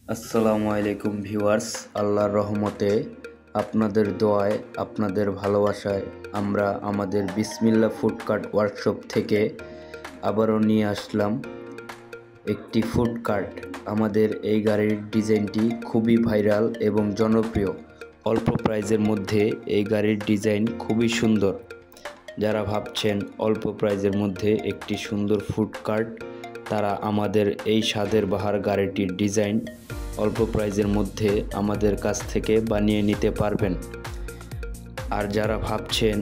আসসালামু আলাইকুম ভিউয়ার্স, আল্লাহর রহমতে আপনাদের দোয়ায় আপনাদের ভালোবাসায় আমরা আমাদের বিসমিল্লাহ ফুড কার্ট ওয়ার্কশপ থেকে আবারও নিয়ে আসলাম একটি ফুড কার্ট। আমাদের এই গাড়ির ডিজাইনটি খুবই ভাইরাল এবং জনপ্রিয়। অল্প প্রাইজের মধ্যে এই গাড়ির ডিজাইন খুবই সুন্দর। যারা ভাবছেন অল্প প্রাইজের মধ্যে একটি সুন্দর ফুড কার্ট, তারা আমাদের এই স্বাদের বাহার গাড়িটির ডিজাইন অল্প প্রাইজের মধ্যে আমাদের কাছ থেকে বানিয়ে নিতে পারবেন। আর যারা ভাবছেন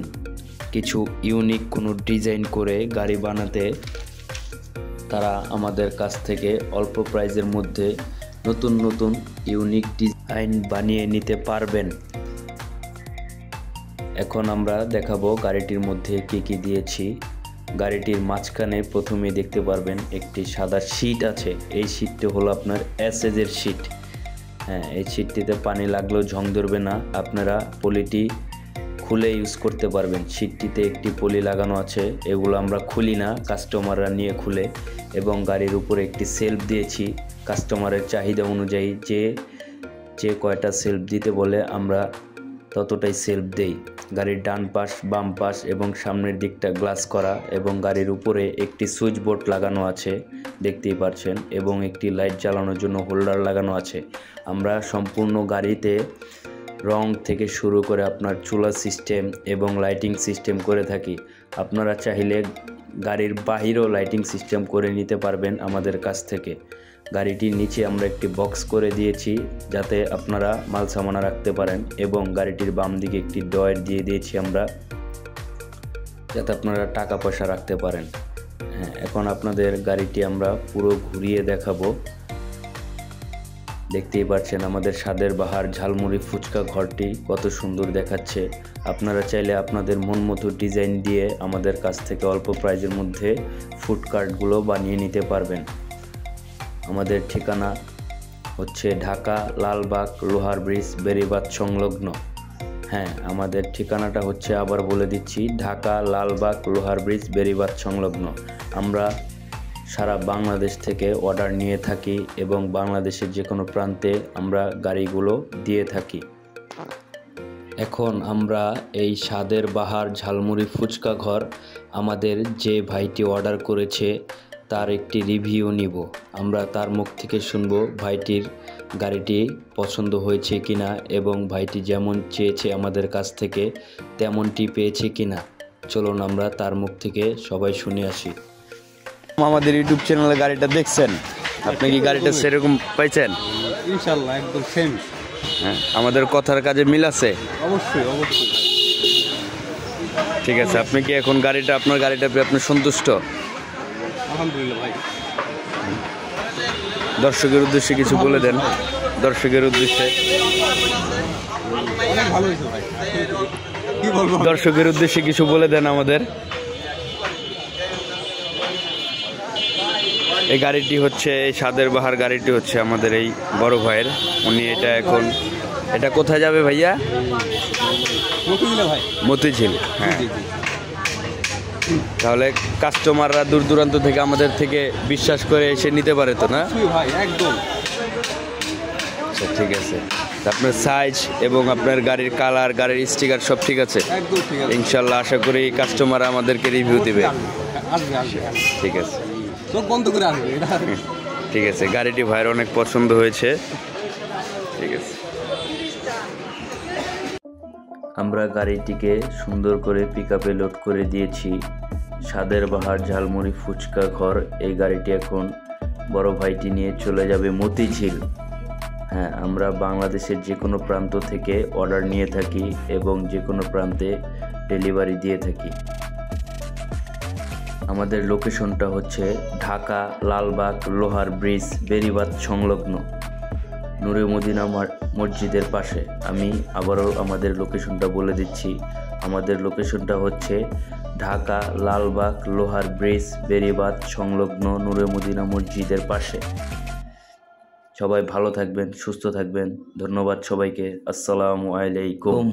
কিছু ইউনিক কোনো ডিজাইন করে গাড়ি বানাতে, তারা আমাদের কাছ থেকে অল্প প্রাইজের মধ্যে নতুন নতুন ইউনিক ডিজাইন বানিয়ে নিতে পারবেন। এখন আমরা দেখাবো গাড়িটির মধ্যে কি দিয়েছি। গাড়িটির মাঝখানে প্রথমে দেখতে পারবেন একটি সাদা শীট আছে। এই শীটটি হলো আপনার এসএজের শীট। হ্যাঁ, এই শীটটিতে পানি লাগলেও ঝং ধরবে না, আপনারা পলিটি খুলে ইউজ করতে পারবেন। শীটটিতে একটি পলি লাগানো আছে, এগুলো আমরা খুলি না, কাস্টমাররা নিয়ে খুলে। এবং গাড়ির উপরে একটি সেলফ দিয়েছি, কাস্টমারের চাহিদা অনুযায়ী যে কয়টা সেলফ দিতে বলে আমরা ততটাই সেলফ দেই। গাড়ির ডান পাশ, বাম পাশ এবং সামনের দিকটা গ্লাস করা, এবং গাড়ির উপরে একটি সুইচ বোর্ড লাগানো আছে দেখতেই পাচ্ছেন, এবং একটি লাইট জ্বালানোর জন্য হোল্ডার লাগানো আছে। আমরা সম্পূর্ণ গাড়িতে রং থেকে শুরু করে আপনার চুলা সিস্টেম এবং লাইটিং সিস্টেম করে থাকি। আপনারা চাইলে গাড়ির বাহিরেও লাইটিং সিস্টেম করে নিতে পারবেন আমাদের কাছ থেকে। গাড়িটির নিচে আমরা একটি বক্স করে দিয়েছি যাতে আপনারা মাল সামানা রাখতে পারেন, এবং গাড়িটির বাম দিকে একটি ড্রয়ার দিয়ে দিয়েছি আমরা, যাতে আপনারা টাকা পয়সা রাখতে পারেন। হ্যাঁ, এখন আপনাদের গাড়িটি আমরা পুরো ঘুরিয়ে দেখাবো। দেখতেই পাচ্ছেন আমাদের স্বাদের বাহার ঝালমুড়ি ফুচকা ঘরটি কত সুন্দর দেখাচ্ছে। আপনারা চাইলে আপনাদের মন মতো ডিজাইন দিয়ে আমাদের কাছ থেকে অল্প প্রাইজের মধ্যে ফুড কার্টগুলো বানিয়ে নিতে পারবেন। আমাদের ঠিকানা হচ্ছে ঢাকা লালবাগ লোহার ব্রিজ বেরিবাঁধ সংলগ্ন। হ্যাঁ, আমাদের ঠিকানাটা হচ্ছে, আবার বলে দিচ্ছি, ঢাকা লালবাগ লোহার ব্রিজ বেরিবাঁধ সংলগ্ন। আমরা সারা বাংলাদেশ থেকে অর্ডার নিয়ে থাকি এবং বাংলাদেশের যে কোনো প্রান্তে আমরা গাড়িগুলো দিয়ে থাকি। এখন আমরা এই স্বাদের বাহার ঝালমুড়ি ফুচকা ঘর আমাদের যে ভাইটি অর্ডার করেছে তার একটি রিভিউ নিব। আমরা তার মুখ থেকে শুনব ভাইটির গাড়িটি পছন্দ হয়েছে কিনা, এবং ভাইটি যেমন চেয়েছে আমাদের কাছ থেকে তেমনটি পেয়েছে কিনা। চলুন আমরা তার মুখ থেকে সবাই শুনে আসি। আমাদের ইউটিউব চ্যানেলে গাড়িটা দেখছেন, আপনি কি গাড়িটা সেরকম পাইছেন? ইনশাআল্লাহ একদম সেম। হ্যাঁ, আমাদের কথার কাজে মিল আছে? অবশ্যই অবশ্যই। ঠিক আছে, আপনি কি এখন আপনার গাড়িটা পেয়ে আপনি সন্তুষ্ট? আলহামদুলিল্লাহ ভাই। দর্শকের উদ্দেশ্যে কিছু বলে দেন। দর্শকের উদ্দেশ্যে অনেক ভালো হয়েছে ভাই, কি বলবো, দর্শকের উদ্দেশ্যে কিছু বলে দেন আমাদের। এই গাড়িটি হচ্ছে, এই স্বাদের বাহার গাড়িটি হচ্ছে আমাদের এই বড় ভাইয়ের। উনি এটা কোথায় যাবে ভাইয়া? মতিঝিল ভাই। মতিঝিল। হ্যাঁ, তাহলে কাস্টমাররা দূর দূরান্ত থেকে আমাদের থেকে বিশ্বাস করে এসে নিতে পারে তো, না ভাই? একদম। আচ্ছা, ঠিক আছে। আপনার সাইজ এবং আপনার গাড়ির কালার, গাড়ির স্টিকার সব ঠিক আছে? একদম ঠিক আছে ইনশাল্লাহ। আশা করি কাস্টমার আমাদেরকে রিভিউ দিবে। ঠিক আছে, চোখ বন্ধ করে আসবে এটা। ঠিক আছে, গাড়িটি ভাইয়ের অনেক পছন্দ হয়েছে। ঠিক আছে, আমরা গাড়িটিকে সুন্দর করে পিকআপে লোড করে দিয়েছি। স্বাদের বাহার ঝালমুড়ি ফুচকা ঘর, এই গাড়িটি এখন বড় ভাইটি নিয়ে চলে যাবে মতিঝিল। হ্যাঁ, আমরা বাংলাদেশের যে কোনো প্রান্ত থেকে অর্ডার নিয়ে থাকি এবং যে কোনো প্রান্তে ডেলিভারি দিয়ে থাকি। আমাদের লোকেশনটা হচ্ছে ঢাকা লালবাগ লোহার ব্রিজ বেরিবাঁধ সংলগ্ন নূরে মদিনা মসজিদের পাশে। আমি আবারও আমাদের লোকেশনটা বলে দিচ্ছি। আমাদের লোকেশনটা হচ্ছে ঢাকা লালবাগ লোহার ব্রিজ বেরিবাঁধ সংলগ্ন নূরে মদিনা মসজিদের পাশে। সবাই ভালো থাকবেন, সুস্থ থাকবেন। ধন্যবাদ সবাইকে। আসসালামু আলাইকুম।